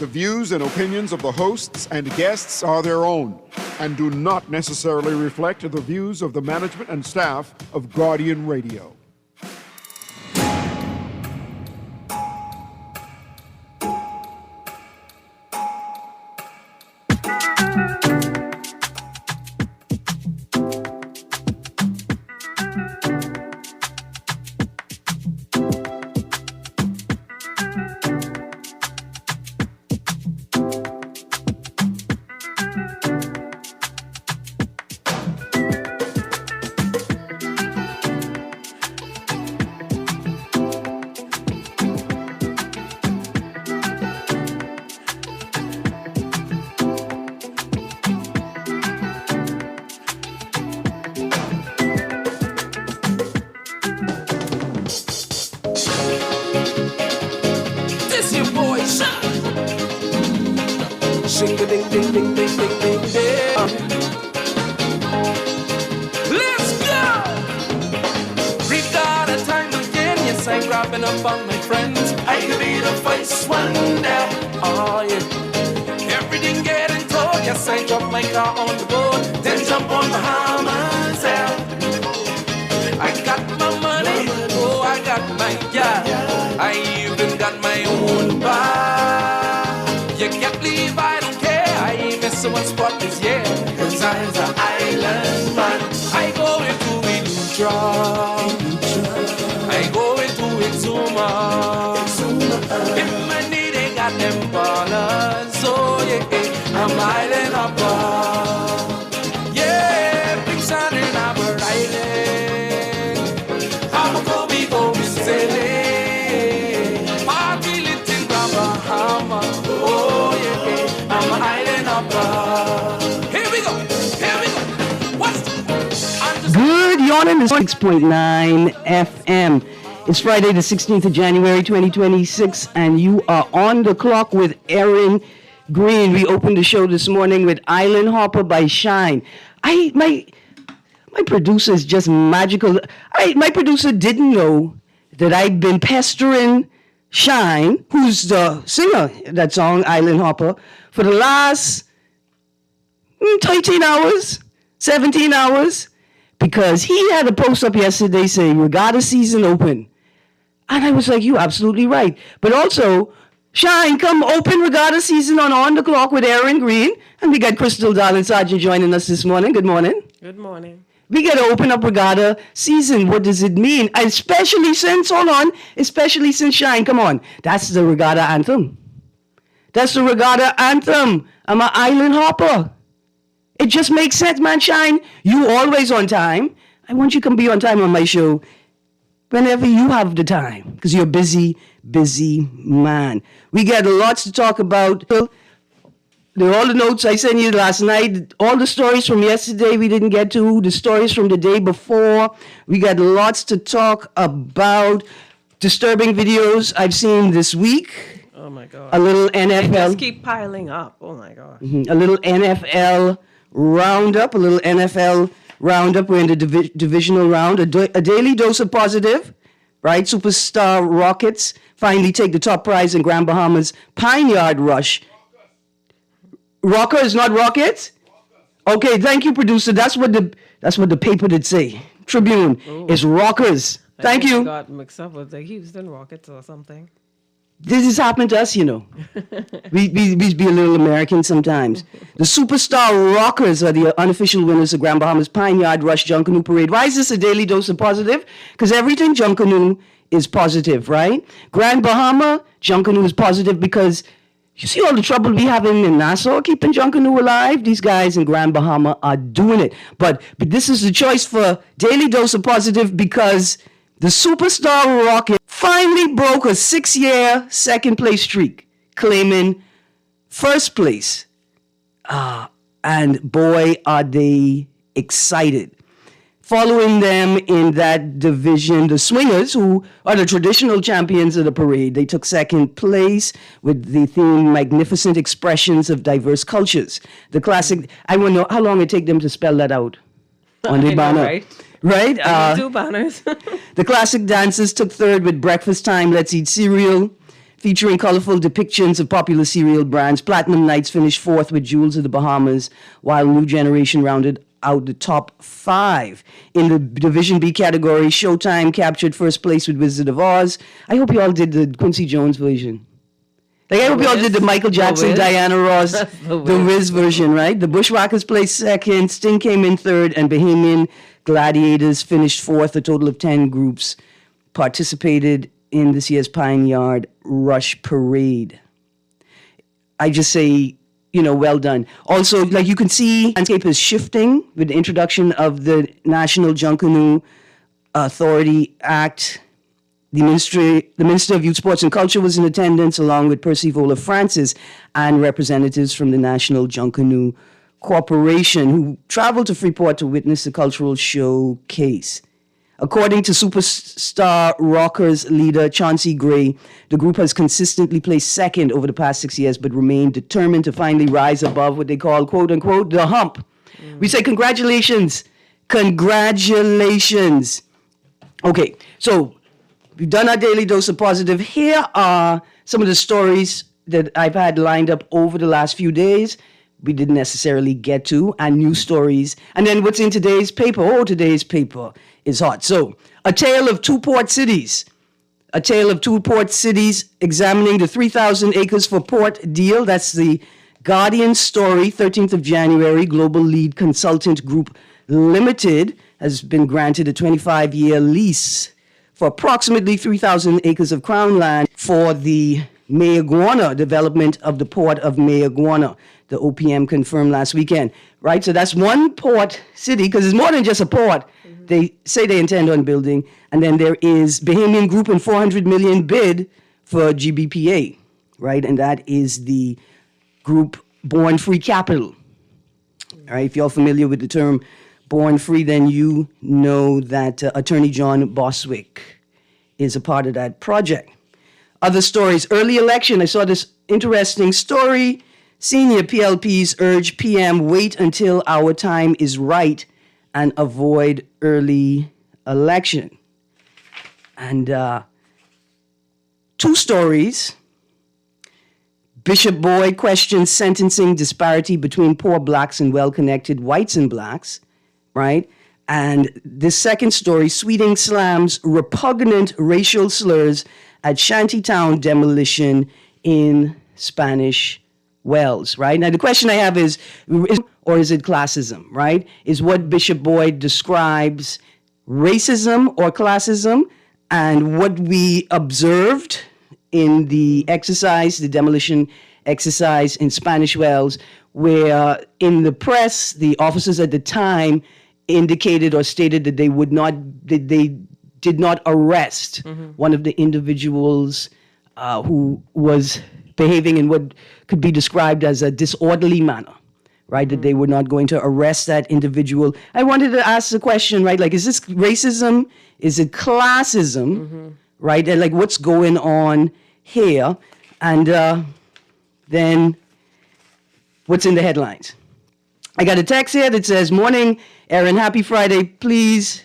The views and opinions of the hosts and guests are their own and do not necessarily reflect the views of the management and staff of Guardian Radio. Good morning, it's 6.9 FM. It's Friday the 16th of January 2026 and you are on the clock with Erin, Greene. We opened the show this morning with Island Hopper by Shine. My producer is just magical. My producer didn't know that I'd been pestering Shine, who's the singer of that song, Island Hopper, for the last 13 hours, 17 hours, because he had a post up yesterday saying, Regatta season open. And I was like, you're absolutely right. But also, Shine, come open Regatta season on the clock with Erin, Greene. And we got Crystal Darling Sargent joining us this morning. Good morning. Good morning. We got to open up Regatta season. What does it mean? Especially since Shine, come on. That's the Regatta anthem. That's the Regatta anthem. I'm an Island Hopper. It just makes sense, man. Shine, you always on time. I want you to come be on time on my show whenever you have the time, because you're a busy man. We got lots to talk about. All the notes I sent you last night, all the stories from yesterday we didn't get to, the stories from the day before. We got lots to talk about. Disturbing videos I've seen this week. Oh my God. A little NFL. They just keep piling up. Oh my gosh. A little NFL roundup. We're in the divisional round. A daily dose of positive, right? Superstar Rockets finally take the top prize in Grand Bahama's Pine Yard Rush. Rockers, not Rockets? Okay, thank you, producer. That's what the paper did say. Tribune. It's Rockers. Thank you. I got mixed up with the Houston Rockets or something. This is happening to us, you know. we be a little American sometimes. The Superstar Rockers are the unofficial winners of Grand Bahama's Pine Yard Rush Junkanoo Parade. Why is this a daily dose of positive? Because everything Junkanoo is positive, right? Grand Bahama, Junkanoo is positive because you see all the trouble we having in Nassau keeping Junkanoo alive? These guys in Grand Bahama are doing it. But this is the choice for daily dose of positive because the Superstar Rocket finally broke a 6-year second-place streak, claiming first place. And boy, are they excited. Following them in that division, the Swingers, who are the traditional champions of the parade, they took second place with the theme Magnificent Expressions of Diverse Cultures. The classic, I want to know how long it take them to spell that out on the banner. Right? Right? Two banners. The classic dancers took third with Breakfast Time, Let's Eat Cereal. featuring colorful depictions of popular cereal brands. Platinum Nights finished fourth with Jewels of the Bahamas, while New Generation rounded out the top 5. In the Division B category, Showtime captured first place with Wizard of Oz. I hope you all did the Quincy Jones version. Like, I hope you all did the Michael Jackson, Wiz. Diana Ross, The the Wiz. Wiz version, right? The Bushwhackers placed second, Sting came in third, and Bahamian Gladiators finished fourth. A total of 10 groups participated in this year's Pine Yard Rush Parade. I just say, well done. Also, like you can see, the landscape is shifting with the introduction of the National Junkanoo Authority Act. The Minister of Youth, Sports and Culture was in attendance, along with Percival Francis and representatives from the National Junkanoo Corporation, who traveled to Freeport to witness the cultural showcase. According to Superstar Rockers leader Chauncey Gray, the group has consistently placed second over the past 6 years, but remained determined to finally rise above what they call, quote unquote, the hump. We say congratulations. Congratulations. Okay, so we've done our daily dose of positive. Here are some of the stories that I've had lined up over the last few days. We didn't necessarily get to, and news stories. And then what's in today's paper? Oh, today's paper is hot. So, a tale of two port cities. A tale of two port cities examining the 3,000 acres for port deal. That's the Guardian story, 13th of January. Global Lead Consultant Group Limited has been granted a 25-year lease for approximately 3,000 acres of crown land for the Mayaguana development of the port of Mayaguana. The OPM confirmed last weekend, right? So that's one port city, because it's more than just a port. Mm-hmm. They say they intend on building. And then there is Bahamian Group and $400 million bid for GBPA, right? And that is the group Born Free Capital. All right, if you're familiar with the term Born Free, then you know that Attorney John Boswick is a part of that project. Other stories, early election. I saw this interesting story. Senior PLPs urge PM wait until our time is right and avoid early election. And two stories. Bishop Boyd questions sentencing disparity between poor blacks and well-connected whites and blacks, right? And this second story, Sweeting slams repugnant racial slurs at shantytown demolition in Spanish Wells, right? Now, the question I have is or is it classism, right? Is what Bishop Boyd describes racism or classism? And what we observed in the exercise, the demolition exercise in Spanish Wells, where in the press, the officers at the time indicated or stated that they did not arrest one of the individuals who was behaving in what could be described as a disorderly manner, right? That they were not going to arrest that individual. I wanted to ask the question, right? Like, is this racism? Is it classism? Right? And like, what's going on here? And then what's in the headlines? I got a text here that says, "Morning, Erin, happy Friday. Please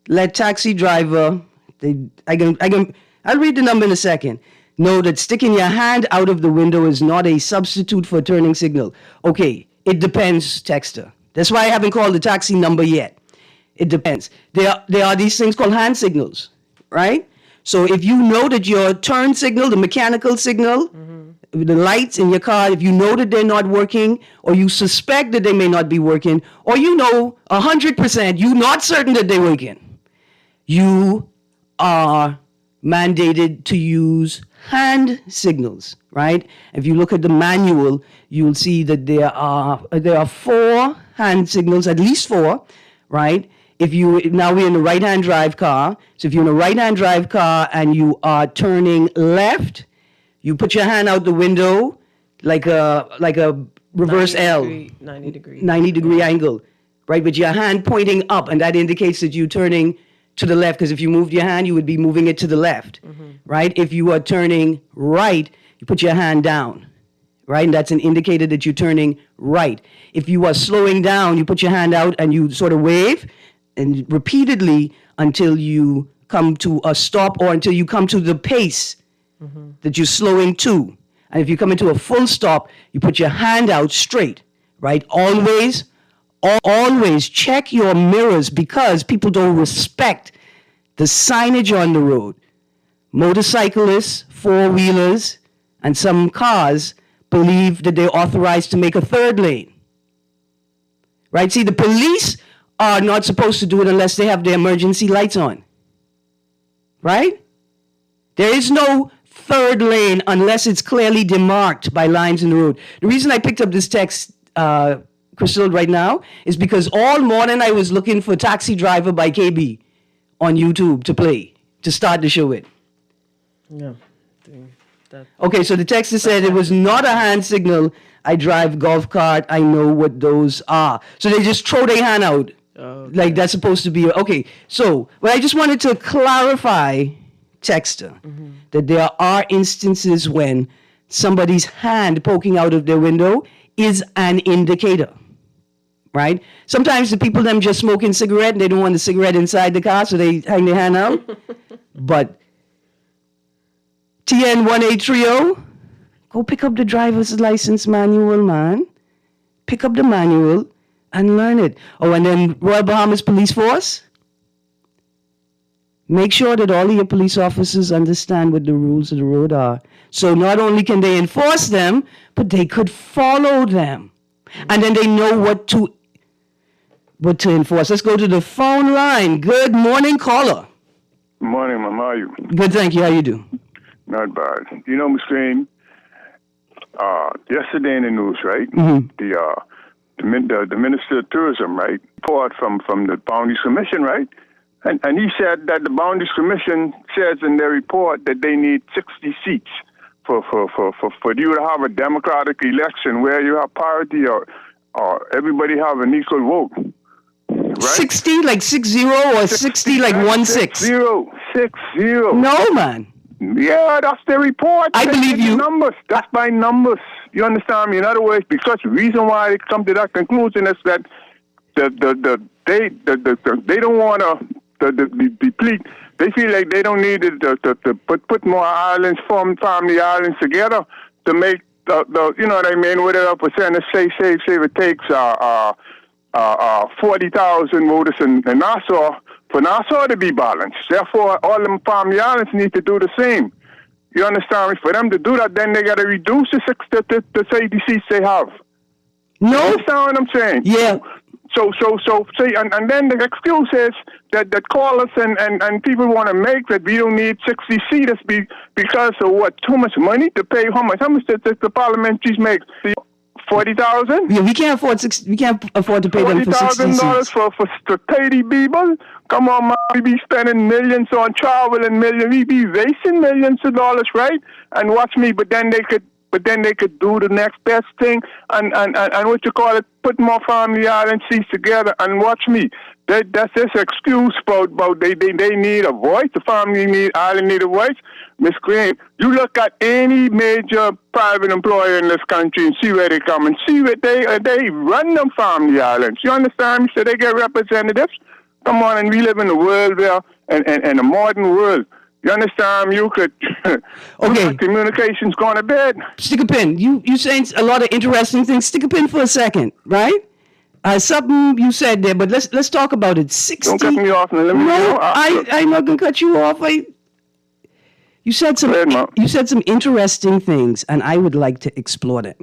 let taxi driver," I'll read the number in a second. "Know that sticking your hand out of the window is not a substitute for turning signal." Okay, it depends, texter. That's why I haven't called the taxi number yet. It depends. There are these things called hand signals, right? So if you know that your turn signal, the mechanical signal, the lights in your car, if you know that they're not working, or you suspect that they may not be working, or you know 100%, you're not certain that they're working, you are mandated to use hand signals, right? If you look at the manual, you'll see that there are 4 hand signals, at least 4, right? Now we're in a right-hand drive car. So if you're in a right-hand drive car and you are turning left, you put your hand out the window like a reverse 90 degree. 90-degree angle, right? With your hand pointing up, and that indicates that you're turning to the left, because if you moved your hand, you would be moving it to the left, right? If you are turning right, you put your hand down, right? And that's an indicator that you're turning right. If you are slowing down, you put your hand out and you sort of wave, and repeatedly until you come to a stop or until you come to the pace that you're slowing to. And if you come into a full stop, you put your hand out straight, right? Always check your mirrors because people don't respect the signage on the road. Motorcyclists, four-wheelers, and some cars believe that they're authorized to make a third lane. Right? See, the police are not supposed to do it unless they have their emergency lights on. Right? There is no third lane unless it's clearly demarked by lines in the road. The reason I picked up this text, Crystal, right now is because all morning I was looking for Taxi Driver by KB on YouTube to play, to start the show with. Yeah. Okay, so the text said it was not a hand signal. I drive golf cart. I know what those are. So they just throw their hand out. Okay. Like that's supposed to be. Okay, so well, I just wanted to clarify, Texter, that there are instances when somebody's hand poking out of their window is an indicator. Right? Sometimes the people them just smoking cigarette and they don't want the cigarette inside the car, so they hang their hand out. But TN1830, go pick up the driver's license manual, man. Pick up the manual and learn it. Oh, and then Royal Bahamas Police Force. Make sure that all of your police officers understand what the rules of the road are. So not only can they enforce them, but they could follow them. And then they know what to enforce. Let's go to the phone line. Good morning, caller. Good morning, Mama. How are you? Good, thank you. How you do? Not bad. You know, Ms. Greene, yesterday in the news, right? The Minister of Tourism, right? Report from the Boundaries Commission, right? And he said that the Boundaries Commission says in their report that they need 60 seats for you to have a democratic election where you have parity or everybody have an equal vote. Right? 60 like 60 or 60 like 16? 60. No, man. Yeah, that's the report. I believe you. Numbers. That's by numbers. You understand me? In other words, because the reason why they come to that conclusion is that they don't want to deplete. They feel like they don't need to put more islands, family islands together to make the you know what I mean, whatever percentage say it takes 40,000 voters in Nassau for Nassau to be balanced. Therefore, all them family islands need to do the same. You understand me? For them to do that, then they got to reduce the 80 seats they have. No. You understand what I'm saying? Yeah. So, see, and then the excuse is that callers and people want to make that we don't need 60 seats because of what? Too much money to pay? How much? How much does the parliamentaries make? 40,000? Yeah, we can't afford to pay them for 60 seats. for 30 people? Come on, man. We be spending millions on travel and millions. We be wasting millions of dollars, right? And watch me, but then they could do the next best thing and what you call it, put more family island seats together and watch me. That's this excuse about they need a voice. The family island need a voice. Miss Greene, you look at any major private employer in this country and see where they come and see where they run them family islands. You understand me? So they get representatives. Come on, and we live in a world where, in a modern world. You understand? You could. Okay. Communications gone to bed. Stick a pin. You saying a lot of interesting things. Stick a pin for a second, right? Something you said there, but let's talk about it. 60. Don't cut me off. Now. Let me No, I'm not gonna cut you off. You said some interesting things, and I would like to explore them.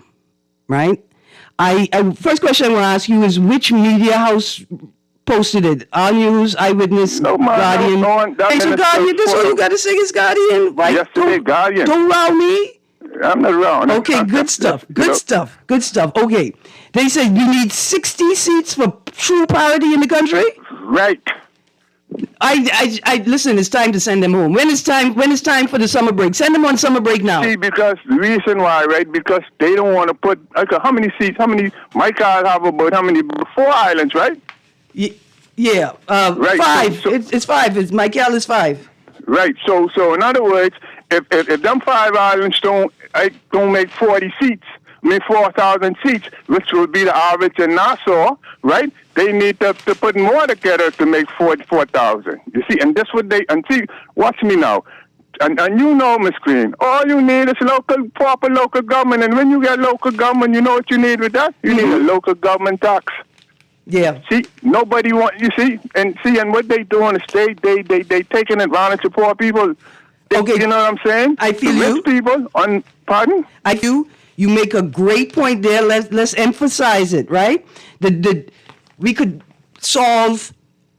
Right? I first question I want to ask you is which media house posted it? Our News, Eyewitness, no, man, Guardian. Hey, so Guardian, this all you got to say is Guardian. Right? Yesterday, Guardian. Don't row me. I'm not around. Okay, good stuff. Good stuff. Okay. They said you need 60 seats for true parity in the country? Right. I listen, it's time to send them home. When is time for the summer break? Send them on summer break now. See, because the reason why, right? Because they don't want to put, okay, how many seats, my car have about 4 islands, right? Yeah. Right. 5. So, it's 5. Michael is 5. Right. So in other words, if them 5 islands don't make 40 seats, 4,000 seats, which would be the average in Nassau, right? They need to put more together to make 4,000. You see, and that's what watch me now. And you know, Miss Greene, all you need is proper local government. And when you get local government, you know what you need with that? You need a local government tax. Yeah. See, nobody you see, and what they doing is they taking advantage of poor people. Okay. You know what I'm saying? I feel the you. Rich people pardon? I do. You make a great point there. Let's emphasize it, right? We could solve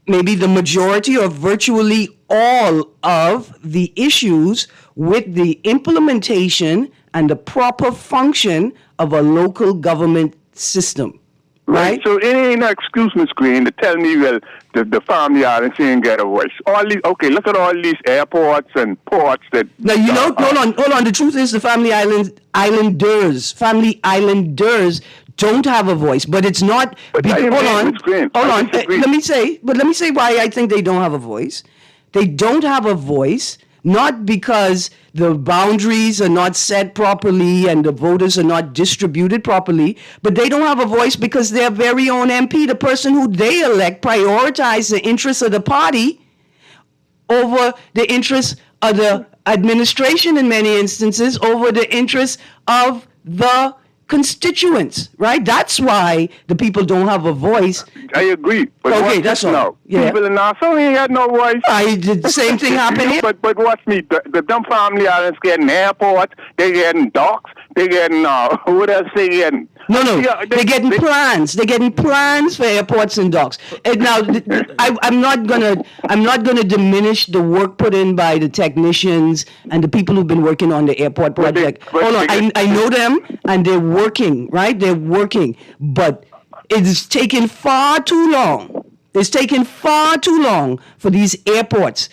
maybe the majority or virtually all of the issues with the implementation and the proper function of a local government system. Right. So it ain't an excuse, Miss Greene, to tell me, well, the family islands ain't get a voice. Look at all these airports and ports that. Now, hold on. The truth is the family islanders don't have a voice, but it's not. Hold on. Let me say why I think they don't have a voice. They don't have a voice not because the boundaries are not set properly and the voters are not distributed properly, but they don't have a voice because their very own MP, the person who they elect, prioritize the interests of the party over the interests of the administration in many instances, over the interests of the constituents, right? That's why the people don't have a voice. I agree. But okay, that's all. Now. Yeah. People in Nassau ain't got no voice. The same thing happened here. But watch me. The dumb family islands getting airports, they getting docks, they getting what else they getting? No, they're getting plans. They're getting plans for airports and docks. And now, I'm not gonna diminish the work put in by the technicians and the people who've been working on the airport project. Hold on, I know them, and they're working, right? They're working, but it's taken far too long. It's taken far too long for these airports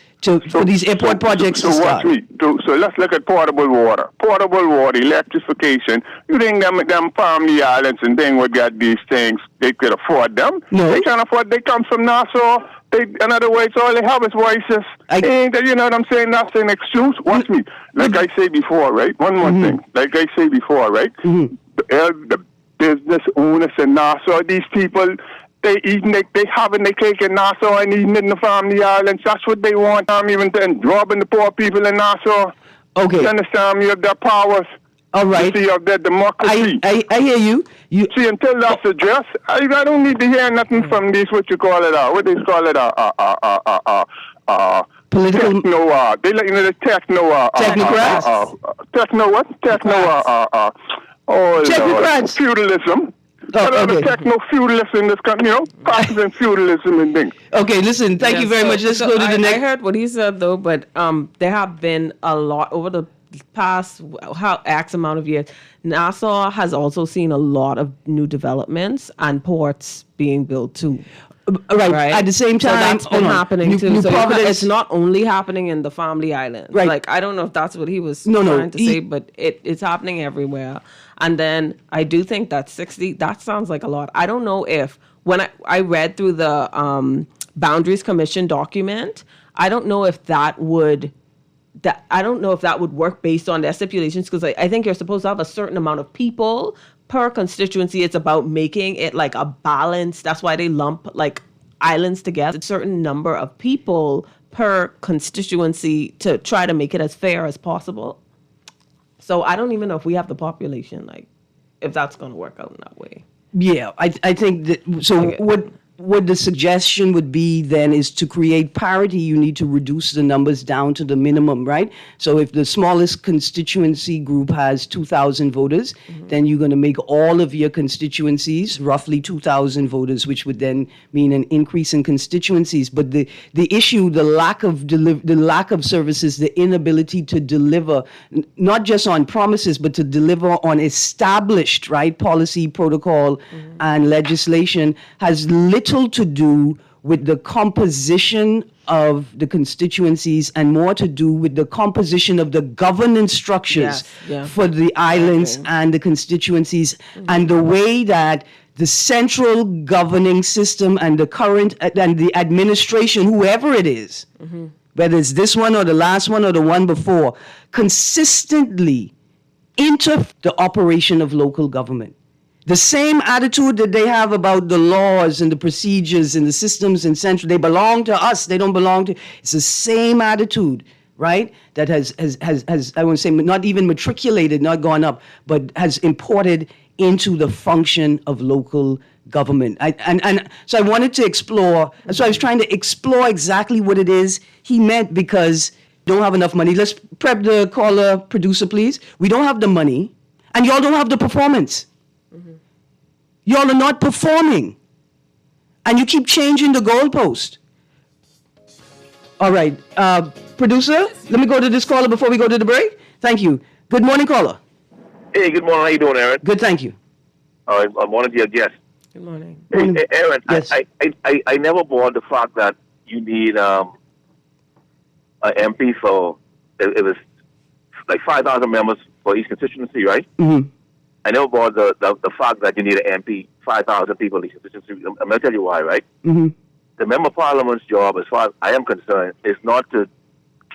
for these airport projects to start. So let's look at portable water, electrification. You think them family islands and thing would get these things? They could afford them? No, they can't afford. They come from Nassau. In other words, all they have is voices. You know what I'm saying? That's an excuse. Watch me. Like I say before, right? One more thing. Like I say before, right? The business owners in Nassau, these people. They having their cake in Nassau and eating it in the family islands. That's what they want. Even then, robbing the poor people in Nassau. Okay. You understand me? Of their powers. All right. You see, of their democracy. I hear you. See, until that's addressed, I don't need to hear nothing from these. What they call it? Political. They let you know the technocrats. Techno what? Technocrats. Feudalism. Okay. Techno-feudalism in this country, practicing feudalism and things. Okay, listen, thank you very much. Let's go to the next. I heard what he said, though, but there have been a lot over the past X amount of years. Nassau has also seen a lot of new developments and ports being built, too. Right. At the same time, so that's been happening too. It's not only happening in the family islands. Right. Like, I don't know if that's what he was trying to say, but it's happening everywhere. And then I do think that 60, that sounds like a lot. I don't know if, when I read through the Boundaries Commission document, I don't know if that would work based on their stipulations, because I think you're supposed to have a certain amount of people per constituency. It's about making it like a balance. That's why they lump like islands together. A certain number of people per constituency to try to make it as fair as possible. So I don't even know if we have the population, like, if that's going to work out in that way. Yeah, I think that. So okay. What the suggestion would be then is to create parity. You need to reduce the numbers down to the minimum, right? So if the smallest constituency group has 2,000 voters, then you're going to make all of your constituencies roughly 2,000 voters, which would then mean an increase in constituencies. But the issue, the lack of services, the inability to deliver, not just on promises, but to deliver on established, right, policy, protocol, and legislation has little to do with the composition of the constituencies and more to do with the composition of the governance structures for the islands and the constituencies, and the way that the central governing system and the current and the administration, whoever it is, whether it's this one or the last one or the one before, consistently the operation of local government. The same attitude that they have about the laws and the procedures and the systems in central, they belong to us, they don't belong to, it's the same attitude, right? That has I won't say not even matriculated, not gone up, but has imported into the function of local government. So I wanted to explore, so I was trying to explore exactly what it is he meant, because we don't have enough money. Let's prep the caller, producer, please. We don't have the money, and y'all don't have the performance. Y'all are not performing. And you keep changing the goalpost. All right. Producer, let me go to this caller before we go to the break. Thank you. Good morning, caller. Hey, good morning. How you doing, Erin? Good, thank you. I'm one of your guests. Good morning. Hey, Erin, Yes. I never bought the fact that you need an MP for, it was like 5,000 members for each constituency, right? Mm-hmm. I never bought the fact that you need an MP, 5,000 people in each constituency. I'm going to tell you why, right? Mm-hmm. The member of parliament's job, as far as I am concerned, is not to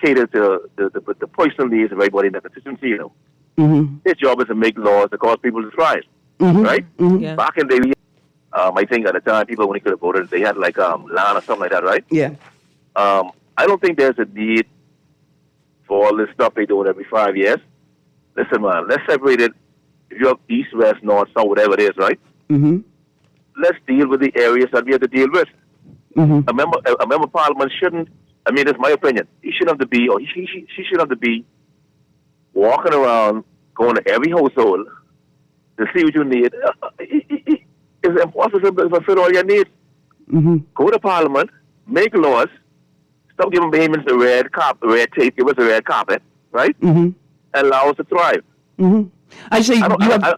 cater to the personal needs of everybody in the constituency, you know. Mm-hmm. His job is to make laws that cause people to thrive, Mm-hmm. right? Mm-hmm. Yeah. Back in the day, I think at the time people only could have voted, they had like land or something like that, right? Yeah. I don't think there's a need for all this stuff they do every 5 years. Listen, man, let's separate it. If you have east, west, north, south, whatever it is, right? Mm-hmm. Let's deal with the areas that we have to deal with. Mm-hmm. A member of parliament shouldn't, I mean, that's my opinion, he shouldn't have to be, or she shouldn't have to be walking around, going to every household to see what you need. It's impossible to fulfill all your needs. Mm-hmm. Go to parliament, make laws, stop giving payments the red tape, give us a red carpet, right? Mm-hmm. And allow us to thrive. Mm-hmm. I say I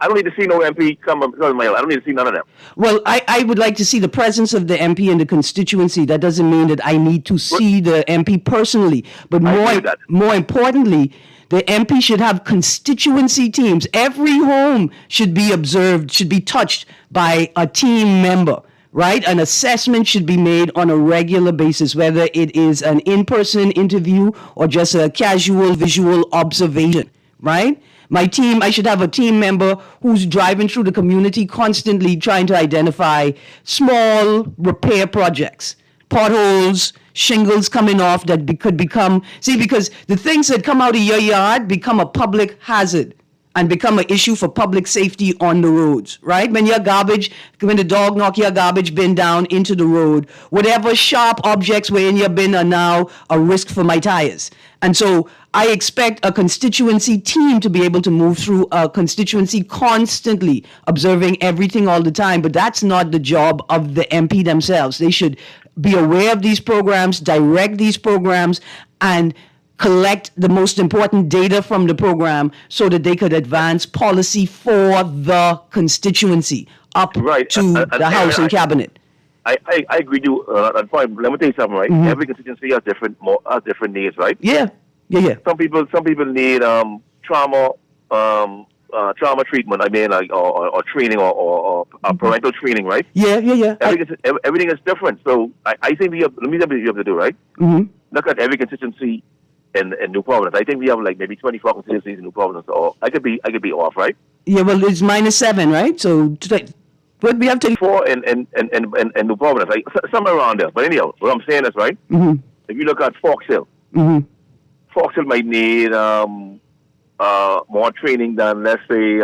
don't need to see no MP come up. I don't need to see none of them. Well, I would like to see the presence of the MP in the constituency. That doesn't mean that I need to see the MP personally. But I agree with that. more importantly, the MP should have constituency teams. Every home should be observed, should be touched by a team member, right? An assessment should be made on a regular basis, whether it is an in-person interview or just a casual visual observation, right? My team, I should have a team member who's driving through the community constantly trying to identify small repair projects, potholes, shingles coming off that could become, because the things that come out of your yard become a public hazard and become an issue for public safety on the roads, right? When the dog knock your garbage bin down into the road, whatever sharp objects were in your bin are now a risk for my tires. And so I expect a constituency team to be able to move through a constituency constantly, observing everything all the time. But that's not the job of the MP themselves. They should be aware of these programs, direct these programs, and collect the most important data from the program so that they could advance policy for the constituency up Right. to the House and Cabinet. I agree with you on that point. Let me tell you something, right? Mm-hmm. Every constituency has different needs, right? Yeah. Some people need trauma treatment. I mean, like or training or parental training, right? Yeah. Everything is different. So I think we have. Let me tell you what you have to do, right? Mm-hmm. Look at every constituency in New Providence. I think we have like maybe 24 constituencies in New Providence. Or I could be off, right? Yeah, well, it's -7, right? So, but we have to. 4 in New Providence, like somewhere around there. But anyhow, what I'm saying is, right? Mm-hmm. If you look at Fox Hill, Mm-hmm. Fox Hill might need more training than, let's say,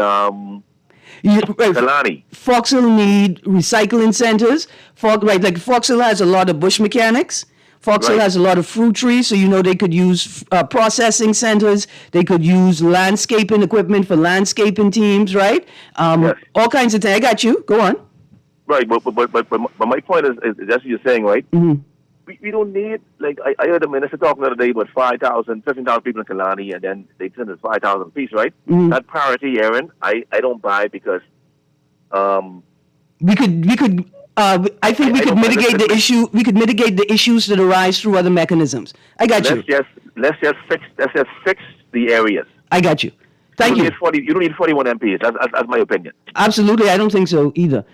Kalani. Foxhill need recycling centers. Foxhill has a lot of bush mechanics. Foxhill Right. has a lot of fruit trees, so they could use processing centers. They could use landscaping equipment for landscaping teams, right? Yes. All kinds of things. I got you. Go on. Right, but my point is that's what you're saying, right? Mm-hmm. We don't need, like, I heard the minister talking the other day about 15,000 people in Kalani, and then they send us 5,000 apiece, right? Mm-hmm. That parity, Erin, I don't buy because We could. I think we could mitigate the issue. We could mitigate the issues that arise through other mechanisms. I got you. let's just fix the areas. I got you. Thank you. You don't need 41 MPs. That's my opinion. Absolutely, I don't think so either.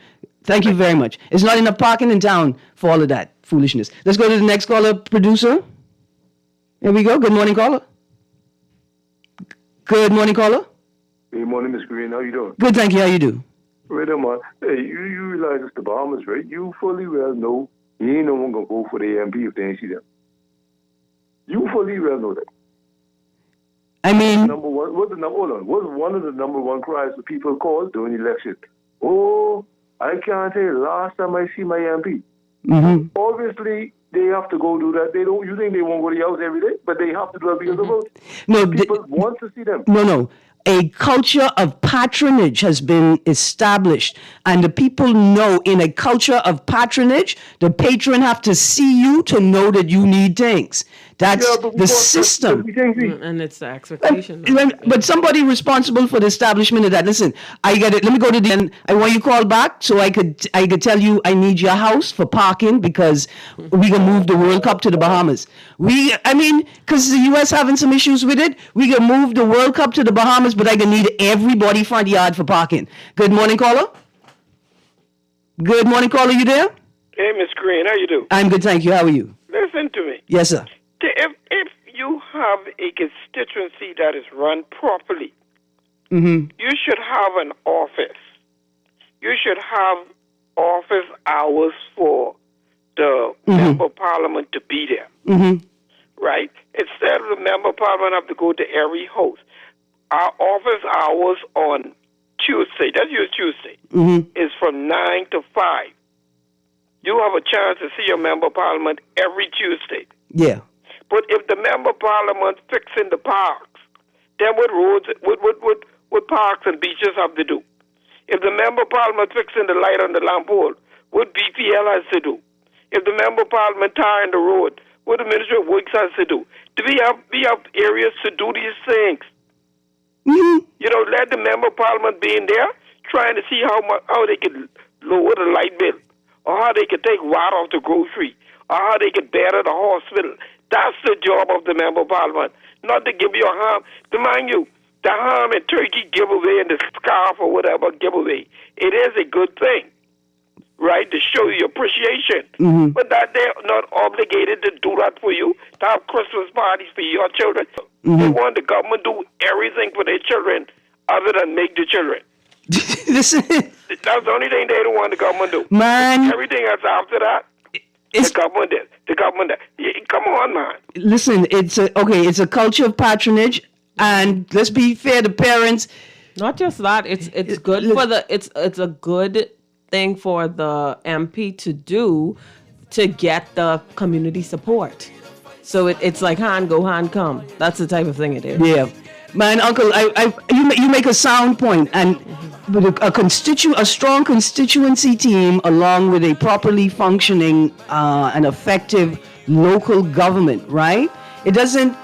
Thank you very much. There's not enough parking in town for all of that foolishness. Let's go to the next caller, producer. Here we go. Good morning, caller. Good morning, caller. Hey, morning, Miss Greene. How you doing? Good, thank you. How you do? Right on, man. Hey, you realize it's the Bahamas, right? You fully well know you ain't no one gonna vote for the AMP if they ain't see them. You fully well know that. I mean, Number one, what's one of the number one cries that people call during the election? Oh, I can't tell you last time I see my MP. Obviously, they have to go do that. They don't. You think they won't go to the house every day, but they have to do that because of vote. no, People want to see them. No. A culture of patronage has been established, and the people know in a culture of patronage, the patron have to see you to know that you need things. That's the system. And it's the expectation. But somebody responsible for the establishment of that. Listen, I get it. Let me go to the end. I want you to call back so I could tell you I need your house for parking because we can move the World Cup to the Bahamas. Because the U.S. having some issues with it, we can move the World Cup to the Bahamas, but I can need everybody front yard for parking. Good morning, caller. Good morning, caller. You there? Hey, Miss Greene, how you do? I'm good, thank you. How are you? Listen to me. Yes, sir. If you have a constituency that is run properly, Mm-hmm. you should have an office. You should have office hours for the member of parliament to be there. Mm-hmm. Right? Instead of the member of parliament have to go to every house. Our office hours on Tuesday, that's your Tuesday, is from 9 to 5. You have a chance to see your member of parliament every Tuesday. Yeah. But if the member of parliament fixing the parks, then what roads, what parks and beaches have to do? If the member of parliament fixing the light on the lamp pole, what BPL has to do? If the member of parliament tarring the road, what the Ministry of Works has to do? Do we have areas to do these things? Mm-hmm. Let the member of parliament be in there trying to see how they can lower the light bill, or how they can take water off the grocery, or how they can better the hospital. That's the job of the member of parliament, not to give you a harm. To mind you, the harm and turkey giveaway and the scarf or whatever giveaway, it is a good thing, right, to show you appreciation. But that they're not obligated to do that for you, to have Christmas parties for your children. They want the government to do everything for their children other than make the children. Listen. That's the only thing they don't want the government to do. Man. Everything else after that, the government did. The government did. Come on, man. Listen, it's a culture of patronage, and let's be fair to parents. Not just that, it's good for it's a good thing for the MP to do to get the community support. So it's like hand go, hand come. That's the type of thing it is. Yeah, man, Uncle, you make a sound point, and with a strong constituency team, along with a properly functioning and effective local government, right? It doesn't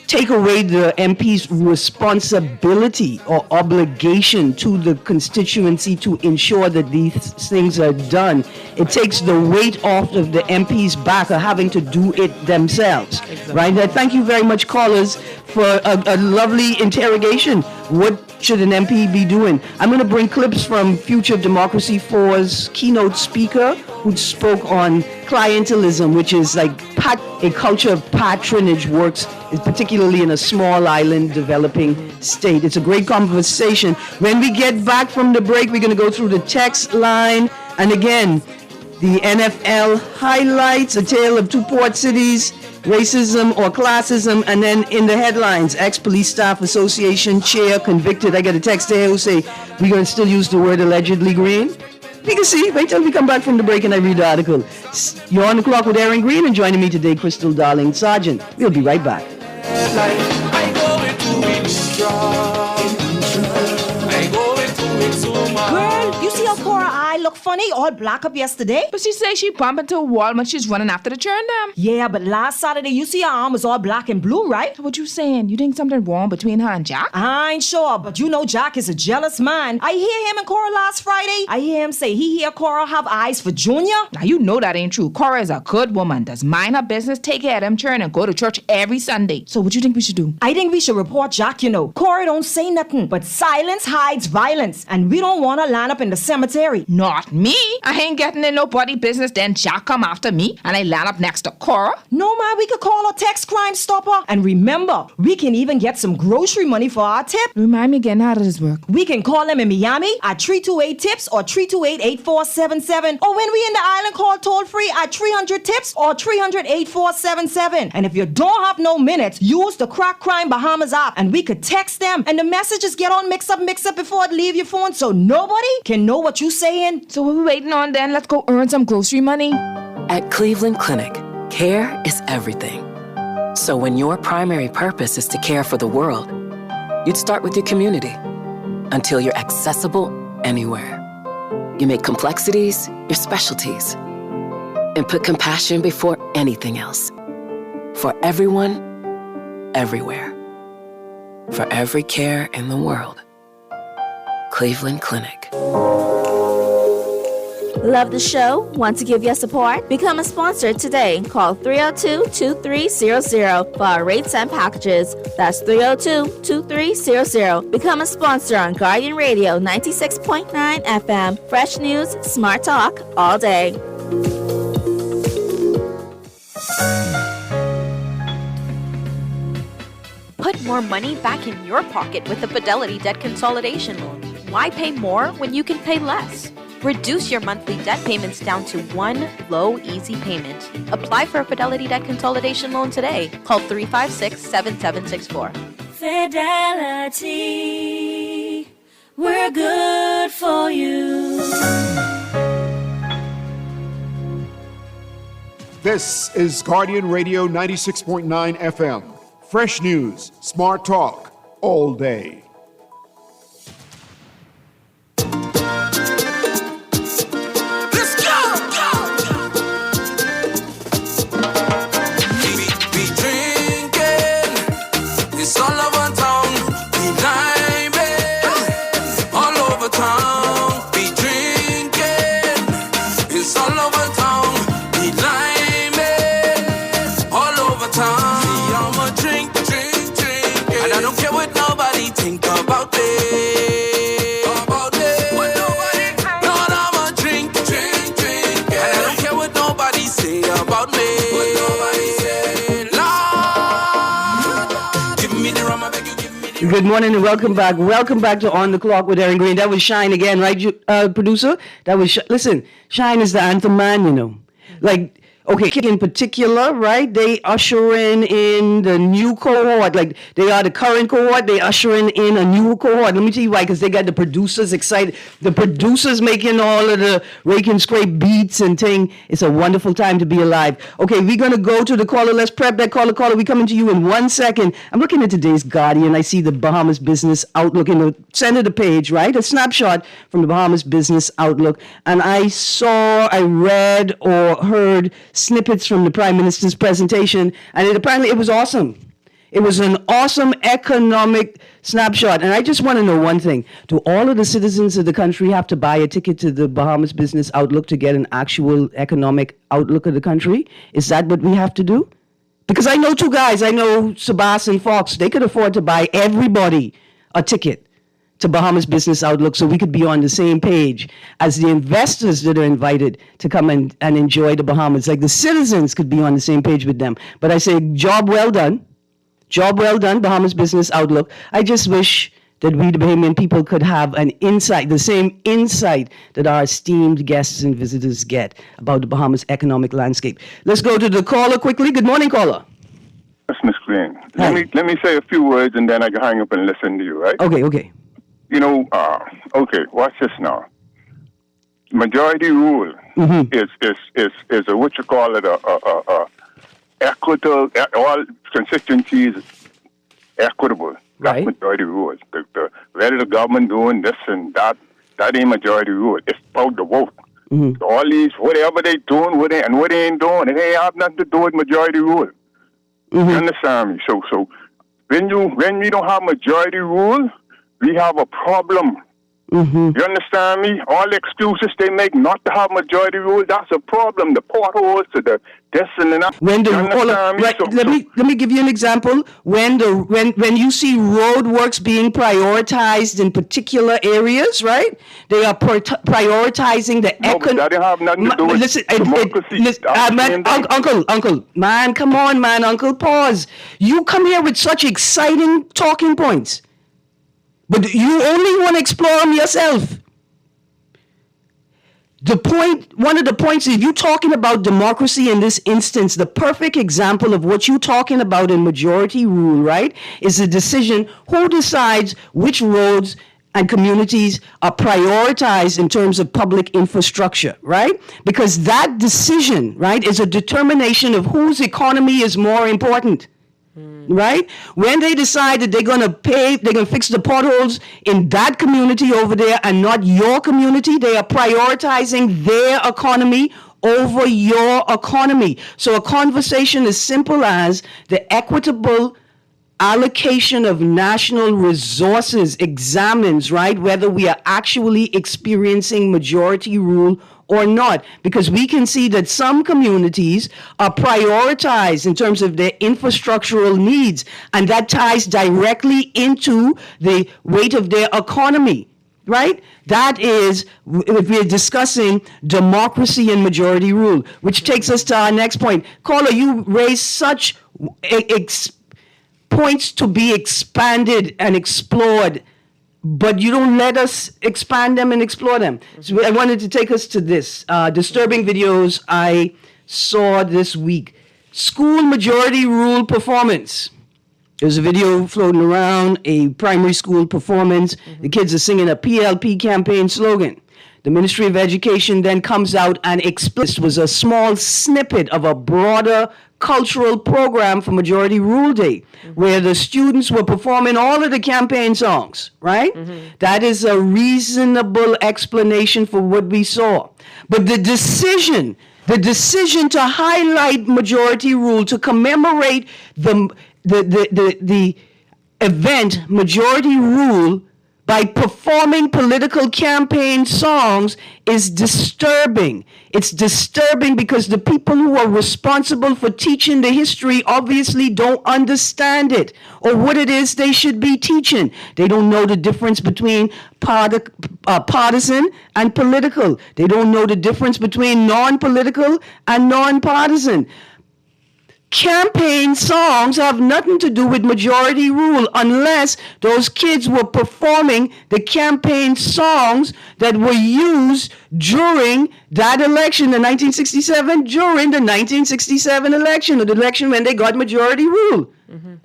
take away the MP's responsibility or obligation to the constituency to ensure that these things are done. It takes the weight off of the MP's back of having to do it themselves, right? Thank you very much, callers, for a lovely interrogation. What should an MP be doing? I'm going to bring clips from Future Democracy 4's keynote speaker, who spoke on clientelism, which is like a culture of patronage works, particularly in a small island developing state. It's a great conversation. When we get back from the break, we're going to go through the text line. And again, the NFL highlights, a tale of two port cities, racism or classism, and then in the headlines, ex-police staff association chair convicted. I got a text there who say, we're going to still use the word allegedly, Greene? We can see. Wait till we come back from the break and I read the article. You're on the clock with Erin Greene, and joining me today, Crystal Darling Sargent. We'll be right back. Girl, you see how Cora eye look funny, all black up yesterday? But she say she bump into a wall when she's running after the churn them. Yeah, but last Saturday, you see her arm was all black and blue, right? What you saying? You think something wrong between her and Jack? I ain't sure, but you know Jack is a jealous man. I hear him and Cora last Friday. I hear him say he hear Cora have eyes for Junior. Now you know that ain't true. Cora is a good woman, does mind her business, take care of them churn, and go to church every Sunday. So what you think we should do? I think we should report Jack, Cora don't say nothing, but silence hides violence, and we don't want to line up in the cemetery. No, Not me. I ain't getting in nobody business. Then Jack come after me and I land up next to Cora. No, man, we could call a text Crime Stopper. And remember, we can even get some grocery money for our tip. Remind me again, how does this work? We can call them in Miami at 328-TIPS or 328-8477. Or when we in the island, call toll-free at 300-TIPS or 300-8477. And if you don't have no minutes, use the Crack Crime Bahamas app and we could text them. And the messages get all mixed up before it leave your phone so nobody can know what you saying. So what we waiting on then? Let's go earn some grocery money. At Cleveland Clinic, care is everything. So when your primary purpose is to care for the world, you'd start with your community until you're accessible anywhere. You make complexities your specialties and put compassion before anything else. For everyone, everywhere. For every care in the world. Cleveland Clinic. Love the show? Want to give your support? Become a sponsor today. Call 302-2300 for our rates and packages. That's 302-2300. Become a sponsor on Guardian Radio 96.9 FM. Fresh news, smart talk, all day. Put more money back in your pocket with the Fidelity Debt Consolidation Loan. Why pay more when you can pay less? Reduce your monthly debt payments down to one low, easy payment. Apply for a Fidelity Debt Consolidation Loan today. Call 356-7764. Fidelity, we're good for you. This is Guardian Radio 96.9 FM. Fresh news, smart talk, all day. Good morning and welcome back. Welcome back to On the Clock with Erin Greene. That was Shine again, right, producer? That was listen. Shine is the anthem man, you know. Like, okay, in particular, right? They ushering in the new cohort. Like, they are the current cohort. They ushering in a new cohort. Let me tell you why. Because they got the producers excited. The producers making all of the rake and scrape beats and thing. It's a wonderful time to be alive. Okay, we're going to go to the caller. Let's prep that caller. We coming to you in 1 second. I'm looking at today's Guardian. I see the Bahamas Business Outlook in the center of the page, right? A snapshot from the Bahamas Business Outlook. And I read or heard snippets from the Prime Minister's presentation, and it was awesome. It was an awesome economic snapshot. And I just want to know one thing. Do all of the citizens of the country have to buy a ticket to the Bahamas Business Outlook to get an actual economic outlook of the country? Is that what we have to do? Because I know two guys. I know Sabas and Fox. They could afford to buy everybody a ticket to Bahamas Business Outlook so we could be on the same page as the investors that are invited to come and enjoy the Bahamas. Like the citizens could be on the same page with them. But I say, job well done. Job well done, Bahamas Business Outlook. I just wish that we, the Bahamian people, could have an insight, the same insight that our esteemed guests and visitors get about the Bahamas economic landscape. Let's go to the caller quickly. Good morning, caller. That's Miss Greene. Let me say a few words and then I can hang up and listen to you, right? Okay. You know, okay, watch this now. Majority rule is a what you call it a equitable, all constituencies equitable. That's majority rule. Whether the government doing this and that ain't majority rule. It's about the vote. Mm-hmm. All these, whatever they doing, what they ain't doing, it ain't have nothing to do with majority rule. Mm-hmm. You understand me? So when we don't have majority rule, we have a problem You understand me? All the excuses they make not to have majority rule, that's a problem. The potholes to the this and that. When the let me give you an example. When you see road works being prioritized in particular areas, right? They are prioritizing the but that didn't have nothing to do with democracy. Uncle, man, come on, man, Uncle, pause. You come here with such exciting talking points, but you only want to explore them yourself. One of the points, if you're talking about democracy in this instance, the perfect example of what you're talking about in majority rule, right, is the decision who decides which roads and communities are prioritized in terms of public infrastructure, right? Because that decision, right, is a determination of whose economy is more important. Right? When they decide that they're going to fix the potholes in that community over there and not your community, they are prioritizing their economy over your economy. So a conversation as simple as the equitable allocation of national resources examines, right, whether we are actually experiencing majority rule or not, because we can see that some communities are prioritized in terms of their infrastructural needs, and that ties directly into the weight of their economy, right? That is, if we're discussing democracy and majority rule, which takes us to our next point. Caller, you raised such points to be expanded and explored, but you don't let us expand them and explore them. So I wanted to take us to this. Disturbing videos I saw this week. School majority rule performance. There's a video floating around, a primary school performance. The kids are singing a PLP campaign slogan. The Ministry of Education then comes out and explains. It was a small snippet of a broader cultural program for Majority Rule Day, where the students were performing all of the campaign songs, right? That is a reasonable explanation for what we saw. But the decision to highlight Majority Rule, to commemorate the event Majority Rule by performing political campaign songs is disturbing. It's disturbing because the people who are responsible for teaching the history obviously don't understand it or what it is they should be teaching. They don't know the difference between partisan and political. They don't know the difference between non-political and non-partisan. Campaign songs have nothing to do with majority rule unless those kids were performing the campaign songs that were used during that election, the 1967, during the 1967 election, or the election when they got majority rule.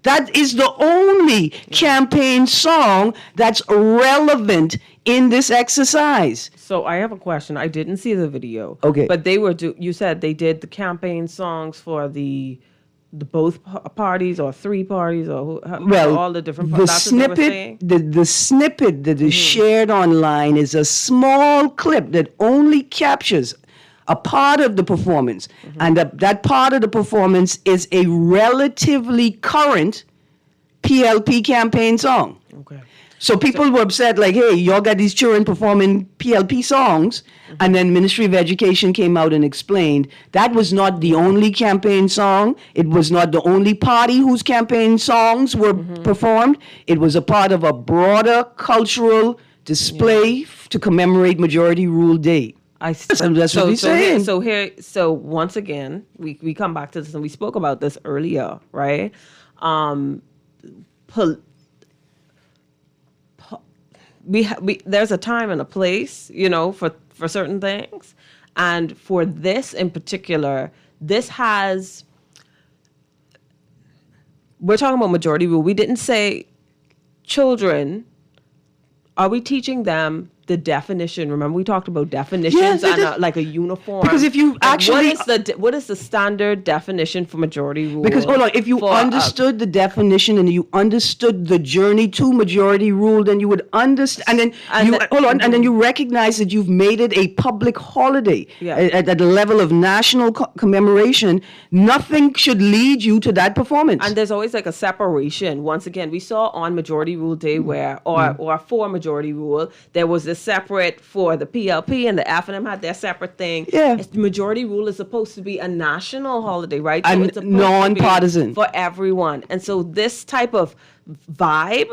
That is the only campaign song that's relevant in this exercise. So I have a question. I didn't see the video. Okay. But they were you said they did the campaign songs for the both parties or three parties or all the different parties. The snippet that is shared online is a small clip that only captures a part of the performance, and that part of the performance is a relatively current PLP campaign song. Okay. So people were upset, like, hey, y'all got these children performing PLP songs, and then Ministry of Education came out and explained that was not the only campaign song. It was not the only party whose campaign songs were performed. It was a part of a broader cultural display to commemorate Majority Rule Day. That's what he's saying. So once again, we come back to this, and we spoke about this earlier, right? There's a time and a place, for certain things. And for this in particular, we're talking about majority rule. We didn't say children. Are we teaching them the definition? Remember, we talked about definitions and like a uniform. Because if you actually, what is the standard definition for majority rule? Because hold on, if you understood the definition and you understood the journey to majority rule, then you would understand. And then you recognize that you've made it a public holiday at the level of national commemoration. Nothing should lead you to that performance. And there's always like a separation. Once again, we saw on Majority Rule Day or for Majority Rule, there was this is separate for the PLP, and the F&M had their separate thing. Yeah. The majority rule is supposed to be a national holiday, right? And it's supposed non-partisan. to be for everyone. And so this type of vibe,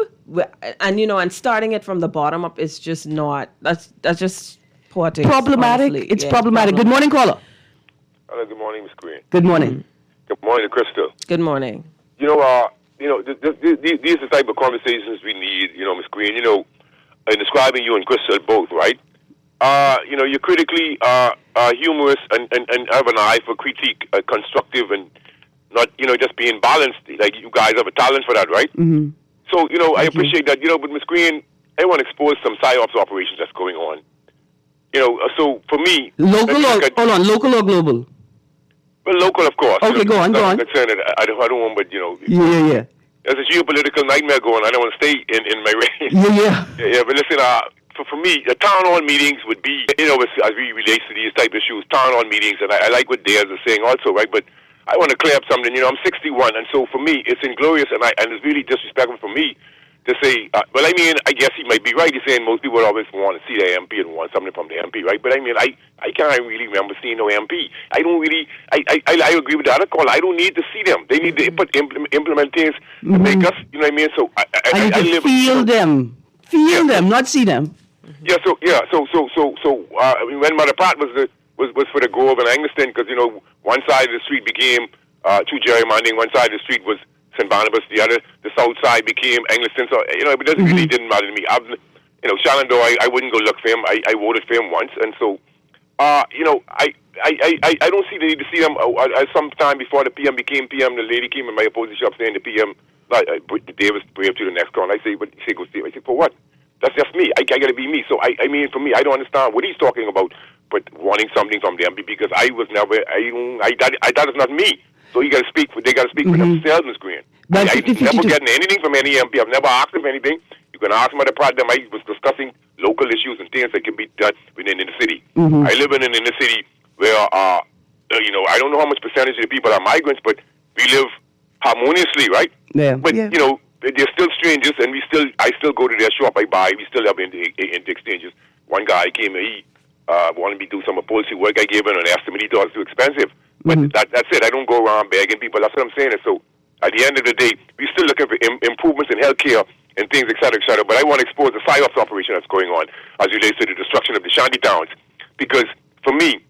and starting it from the bottom up is just not, that's just poor taste. Problematic. Honestly. It's problematic. Good morning, caller. Hello, good morning, Ms. Greene. Good morning. Good morning, Crystal. Good morning. These are the type of conversations we need, Ms. Greene, in describing you and Crystal both, right? You're critically humorous and have an eye for critique, constructive and not, just being balanced. Like you guys have a talent for that, right? Mm-hmm. So, I appreciate that, but Ms. Greene, I want to expose some PSYOPs operations that's going on. So for me... Local or global? Well, local, of course. Okay, go on. I don't want, but, Yeah. There's a geopolitical nightmare going on. I don't want to stay in my reign. Yeah. But listen, for me, the town hall meetings would be, as we relate to these type of issues, town hall meetings, and I like what Daz is saying also, right? But I want to clear up something. I'm 61, and so for me, it's inglorious, and it's really disrespectful for me to say, I guess he might be right. He's saying most people always want to see the MP and want something from the MP, right? But I can't really remember seeing no MP. I don't really, I agree with the other call. I don't need to see them. They need to implement things to make us, you know what I mean? So I live. Feel them, not see them. Yeah. So when Mother Pat was for the Grove and Angliston, because one side of the street became through gerrymandering, one side of the street was St. Barnabas, the south side became Angliston. So it doesn't really didn't matter to me. Shallandor, I wouldn't go look for him. I voted for him once, and so I don't see the need to see them. Sometime before the PM became PM, the lady came in my opposing shop saying the PM, Davis brave to the next round. I say, but he say go stay. I say, for what? That's just me. I got to be me. So I mean, for me, I don't understand what he's talking about, but wanting something from the MP because I was never. That is not me. So they got to speak for themselves, Ms. Greene. I never getting anything from any MP. I've never asked them anything. You can ask them at the problem. I was discussing local issues and things that can be done within the city. Mm-hmm. I live in an inner city where, I don't know how much percentage of the people are migrants, but we live harmoniously, right? Yeah. But, they're still strangers, and I still go to their shop, I buy. We still have in the exchanges. One guy came and he wanted me to do some policy work. I gave him an estimate. He thought it was too expensive. But that's it. I don't go around begging people. That's what I'm saying. And so at the end of the day, we're still looking for improvements in healthcare and things, et cetera, et cetera. But I want to expose the PSYOPs operation that's going on as it relates to the destruction of the shanty towns. Because for me,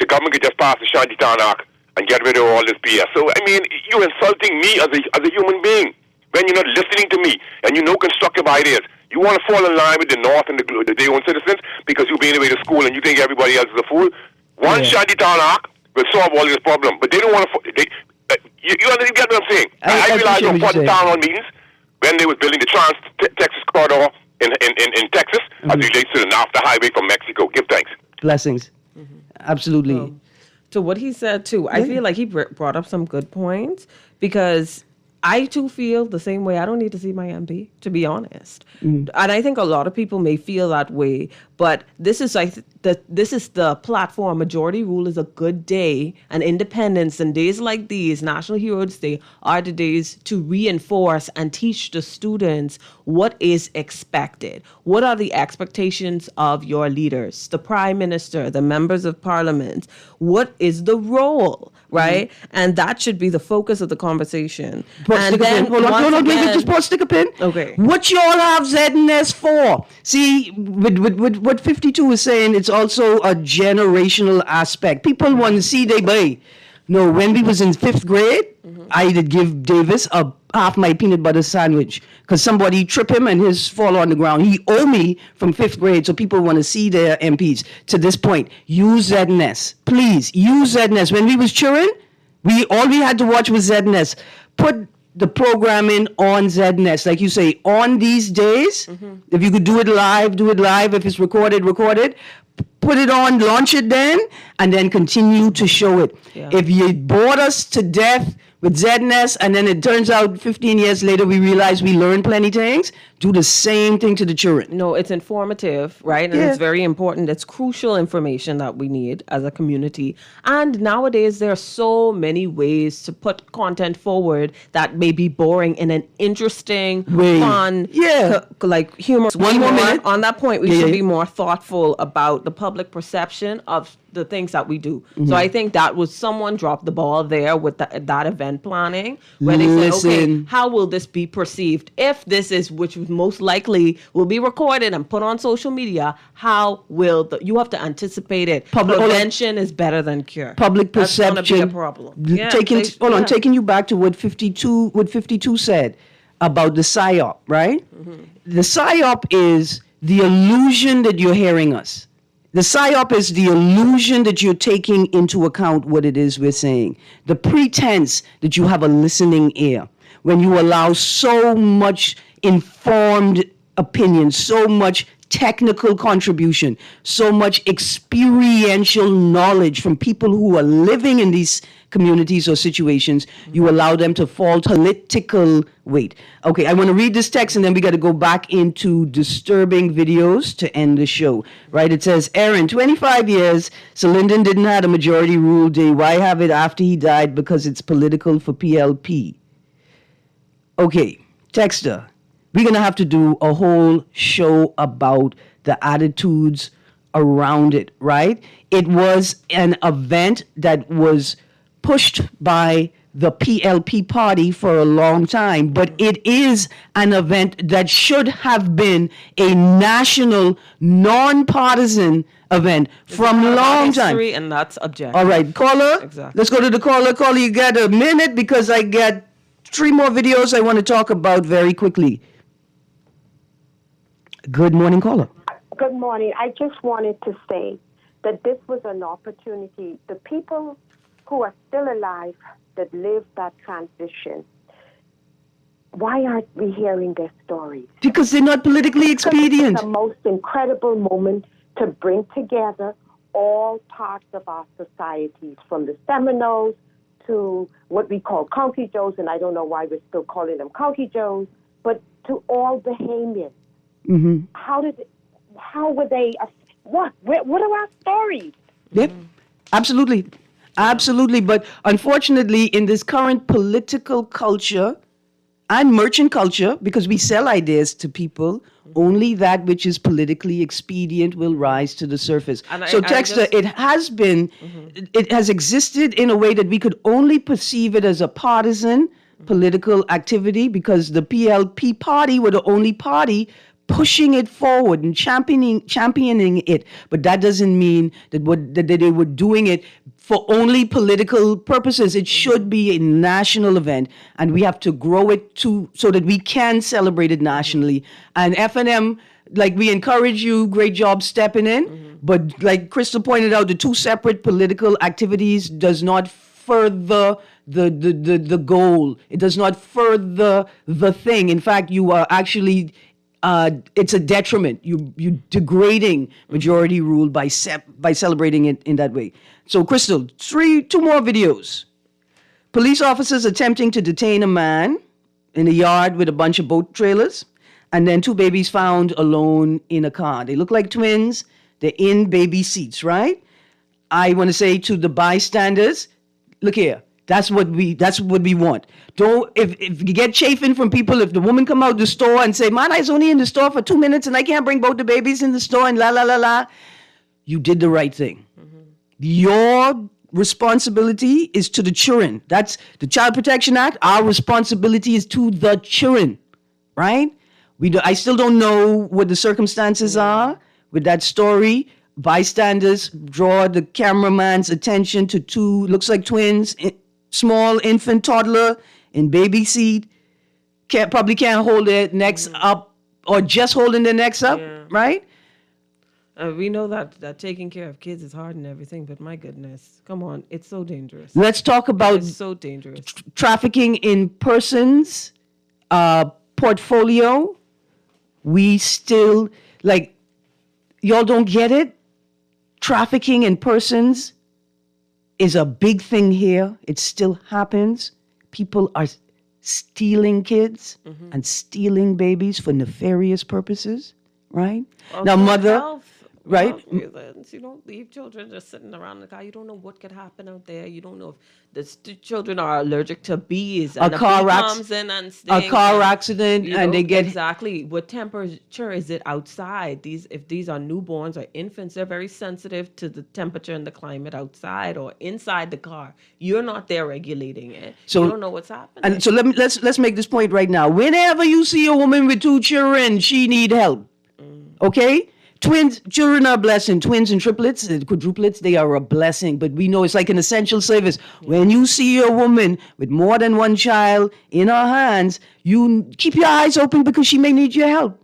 the government could just pass the Shanty Town Act and get rid of all this BS. So, I mean, you're insulting me as a human being when you're not listening to me and you know constructive ideas. You want to fall in line with the North and their own citizens because you've been away to school and you think everybody else is a fool. One Shanty Town Act will solve all this problem, but they don't want to. You get what I'm saying? I realized on 40 town hall meetings when they was building the Trans-Texas corridor in Texas as it relates to the NAFTA highway from Mexico. Give thanks. Blessings. Absolutely. To what he said too, I feel like he brought up some good points because I too feel the same way. I don't need to see my MP, to be honest. And I think a lot of people may feel that way, but this is the platform. Majority rule is a good day, and independence and days like these, National Heroes Day, are the days to reinforce and teach the students what is expected. What are the expectations of your leaders, the Prime Minister, the members of Parliament? What is the role, right? And that should be the focus of the conversation. Stick a pin. Hold on. Just stick a pin. Okay. What y'all have ZNS for? See, with what 52 is saying, it's also a generational aspect. People want to see they buy. No, when we was in 5th grade, I did give Davis a half my peanut butter sandwich because somebody trip him and his fall on the ground. He owe me from 5th grade, so people want to see their MPs. To this point, use ZNS. Please, use ZNS. When we was cheering, all we had to watch was ZNS. Put the programming on ZNS. Like you say, on these days, if you could do it live, do it live. If it's recorded. Put it on, launch it then, and then continue to show it. Yeah. If you bored us to death with ZNS, and then it turns out 15 years later we realize we learned plenty things. Do the same thing to the children. No, it's informative, right? And it's very important. It's crucial information that we need as a community. And nowadays, there are so many ways to put content forward that may be boring in an interesting, fun, like humorous way. One more minute. On that point, we should be more thoughtful about the public perception of the things that we do. So I think that was someone dropped the ball there with that event planning, where they said, okay, how will this be perceived? If this is, which most likely will be recorded and put on social media, how will you have to anticipate it? Prevention is better than cure. Public perception. That's going to be a problem. Taking you back to what 52 said about the PSYOP, right? The PSYOP is the illusion that you're hearing us. The PSYOP is the illusion that you're taking into account what it is we're saying. The pretense that you have a listening ear. When you allow so much informed opinion, so much technical contribution, so much experiential knowledge from people who are living in these communities or situations, you allow them to fall to political weight. Okay, I want to read this text and then we got to go back into disturbing videos to end the show, right? It says, Erin, 25 years, so Lyndon didn't have a majority rule day. Why have it after he died? Because it's political for PLP. Okay, texter, we're going to have to do a whole show about the attitudes around it, right? It was an event that was pushed by the PLP party for a long time, but it is an event that should have been a national, non-partisan event from a long time. And that's objective. All right, caller, Exactly. Let's go to the caller. Caller, you got a minute because I got 3 more videos I want to talk about very quickly. Good morning, caller. Good morning. I just wanted to say that this was an opportunity. The people who are still alive that lived that transition, why aren't we hearing their stories? Because they're not politically expedient. It's the most incredible moment to bring together all parts of our societies, from the Seminoles to what we call County Joes, and I don't know why we're still calling them County Joes, but to all Bahamians. Mm-hmm. How were they, what are our stories? Yep, absolutely. Absolutely. But unfortunately, in this current political culture and merchant culture, because we sell ideas to people, only that which is politically expedient will rise to the surface. So, Texter, it has existed in a way that we could only perceive it as a partisan political activity because the PLP party were the only party pushing it forward and championing it. But that doesn't mean that they were doing it for only political purposes. It should be a national event, and we have to grow it so that we can celebrate it nationally. And FNM, like, we encourage you, great job stepping in, but like Crystal pointed out, the 2 separate political activities does not further the goal. It does not further the thing. In fact, you are actually it's a detriment. You degrading majority rule by celebrating it in that way. So, Crystal, 2 more videos. Police officers attempting to detain a man in a yard with a bunch of boat trailers, and then 2 babies found alone in a car. They look like twins. They're in baby seats, right? I want to say to the bystanders, look here. That's what we want. Don't if you get chafing from people, if the woman come out the store and say, "Man, I was only in the store for 2 minutes and I can't bring both the babies in the store," and la, you did the right thing. Your responsibility is to the children. That's the Child Protection Act. Our responsibility is to the children, right? I still don't know what the circumstances are with that story. Bystanders draw the cameraman's attention to 2, looks like twins, small infant toddler in baby seat. Probably can't hold their necks up, or just holding their necks up, right? We know that taking care of kids is hard and everything, but my goodness, come on, it's so dangerous. Let's talk about it's so dangerous. Trafficking in persons portfolio. We still, y'all don't get it. Trafficking in persons is a big thing here. It still happens. people are stealing kids and stealing babies for nefarious purposes, right? Now, mother, right? Reasons. You don't leave children just sitting around the car. You don't know what could happen out there. You don't know if the children are allergic to bees and A car comes in and stings. A car accident, and they get exactly what temperature is it outside? If these are newborns or infants, they're very sensitive to the temperature and the climate outside or inside the car. You're not there regulating it. So, you don't know what's happening. And so let's make this point right now. Whenever you see a woman with 2 children, she need help. Okay? Twins, children are a blessing. Twins and triplets, quadruplets, they are a blessing. But we know it's like an essential service. When you see a woman with more than 1 child in her hands, you keep your eyes open because she may need your help.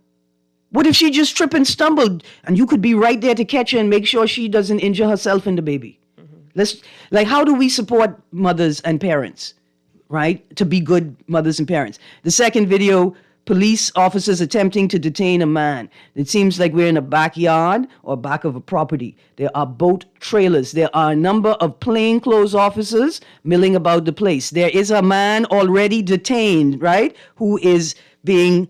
What if she just tripped and stumbled and you could be right there to catch her and make sure she doesn't injure herself and the baby? How do we support mothers and parents, right? To be good mothers and parents. The second video, police officers attempting to detain a man. It seems like we're in a backyard or back of a property. There are boat trailers. There are a number of plainclothes officers milling about the place. There is a man already detained, right, who is being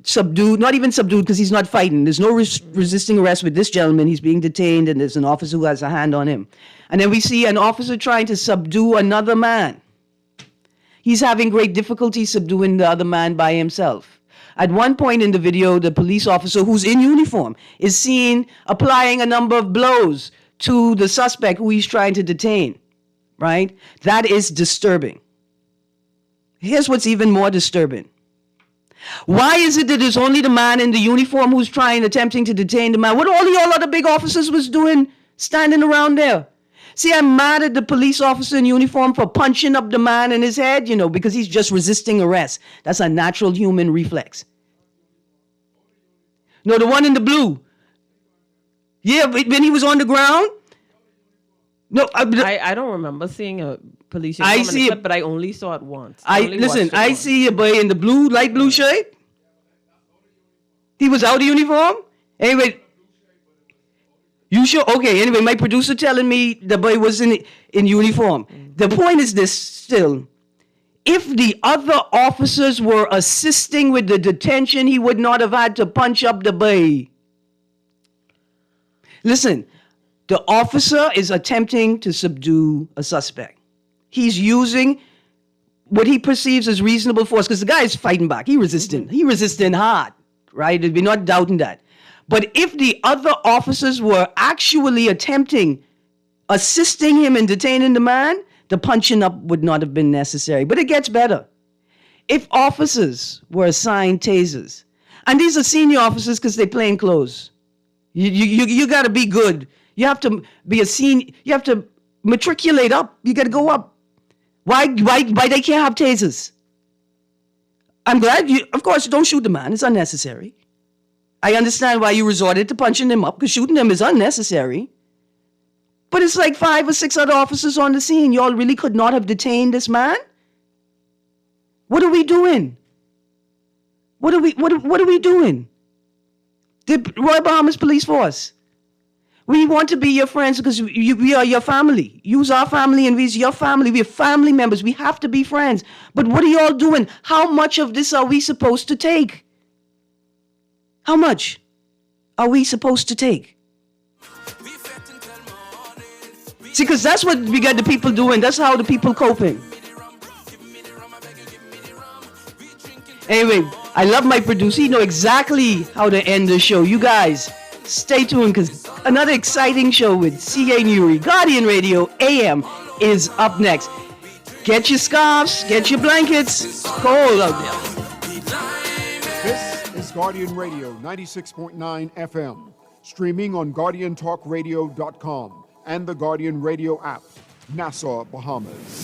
subdued, not even subdued because he's not fighting. There's no resisting arrest with this gentleman. He's being detained and there's an officer who has a hand on him. And then we see an officer trying to subdue another man. He's having great difficulty subduing the other man by himself. At one point in the video, the police officer who's in uniform is seen applying a number of blows to the suspect who he's trying to detain, right? That is disturbing. Here's what's even more disturbing. Why is it that it's only the man in the uniform who's attempting to detain the man? What all y'all other big officers was doing standing around there? See, I'm mad at the police officer in uniform for punching up the man in his head, because he's just resisting arrest. That's a natural human reflex. No, the one in the blue. Yeah, when he was on the ground. No, I don't remember seeing a police uniform but I only saw it once. I see a boy in the light blue shirt. He was out of uniform? Anyway. You sure? Okay, anyway, my producer telling me the boy was in uniform. The point is this still. If the other officers were assisting with the detention, he would not have had to punch up the boy. Listen, the officer is attempting to subdue a suspect. He's using what he perceives as reasonable force because the guy is fighting back. He resisting. He resisting hard, right? We're not doubting that. But if the other officers were actually assisting him in detaining the man, the punching up would not have been necessary. But it gets better. If officers were assigned tasers, and these are senior officers because they're plain clothes, you got to be good. You have to be a senior. You have to matriculate up. You got to go up. Why they can't have tasers? I'm glad of course, don't shoot the man. It's unnecessary. I understand why you resorted to punching him up because shooting him is unnecessary. But it's like 5 or 6 other officers on the scene. Y'all really could not have detained this man? What are we doing? What are we doing? The Royal Bahamas Police Force. We want to be your friends because we are your family. You's our family and we's your family. We're family members. We have to be friends. But what are y'all doing? How much of this are we supposed to take? How much are we supposed to take? See, because that's what we got the people doing. That's how the people coping. Anyway, I love my producer. He know exactly how to end the show. You guys, stay tuned because another exciting show with C.A. Newry, Guardian Radio AM, is up next. Get your scarves, get your blankets. It's cold out there. This is Guardian Radio 96.9 FM, streaming on GuardianTalkRadio.com and the Guardian Radio app, Nassau, Bahamas.